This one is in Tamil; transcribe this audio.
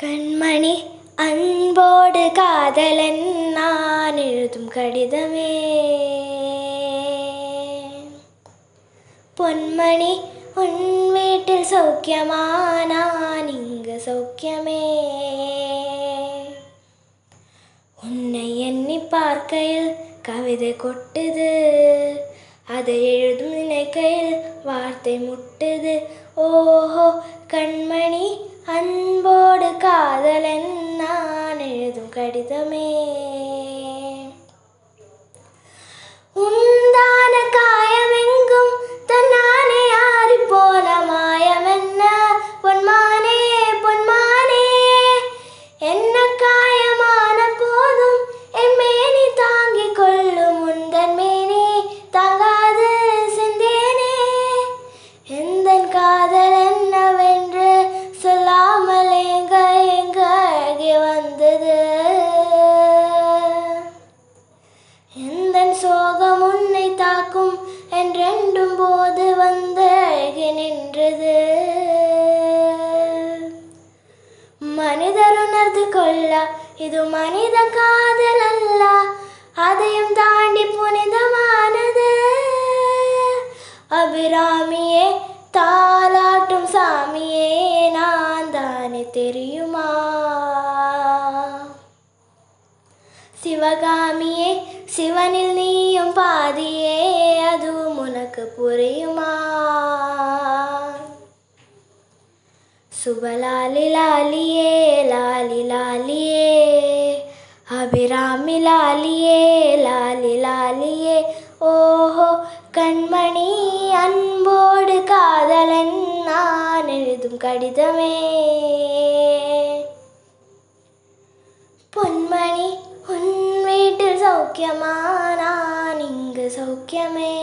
கண்மணி அன்போடு காதலன் நான் எழுதும் கடிதமே. பொன்மணி உன் வீட்டில் சௌக்கியமா? நான் இங்கு சௌக்கியமே. உன்னை எண்ணி பார்க்கையில் கவிதை கொட்டுது, அதை எழுதும் நினைக்கையில் வார்த்தை முட்டுது. ஓஹோ கண்மணி அன்போடு காதலன் நான் எழுதும் கடிதமே. உந்தான காயமெங்கும் தன்னானே ஆறிப்போன மாயமென்ன பொன்மானே பொன்மானே. என்ன காயமான போதும் என் மேனி தாங்கிக் கொள்ளும், உந்தன் மேனி தாங்காது சிந்தேனே. எந்தன் காதல் என்னவென்று சொல்லாமல் எங்க அழகி வந்தது. எந்தன் சோகம் உன்னை தாக்கும் என்றெண்டும் போது வந்து அழகி நின்றது. மனிதர் உணர்ந்து கொள்ள இது மனித காதல் அல்ல, அதையும் தாண்டி புனிதமானது. அபிராமியே தாலாட்டும் சாமியே நான் தானே தெரியுமா? சிவகாமியே சிவனில் நீயும் பாதியே, அதுவும் உனக்கு புரியுமா? சுபலாலி லாலியே லாலி லாலியே, அபிராமி லாலியே லாலி லாலியே. ஓஹோ கண்மணி அன்போடு காதலன் நான் எழுதும் கடிதமே. பொன்மணி உன் வீட்டில் சௌக்கியமா? நான் இங்கு சௌக்கியமே.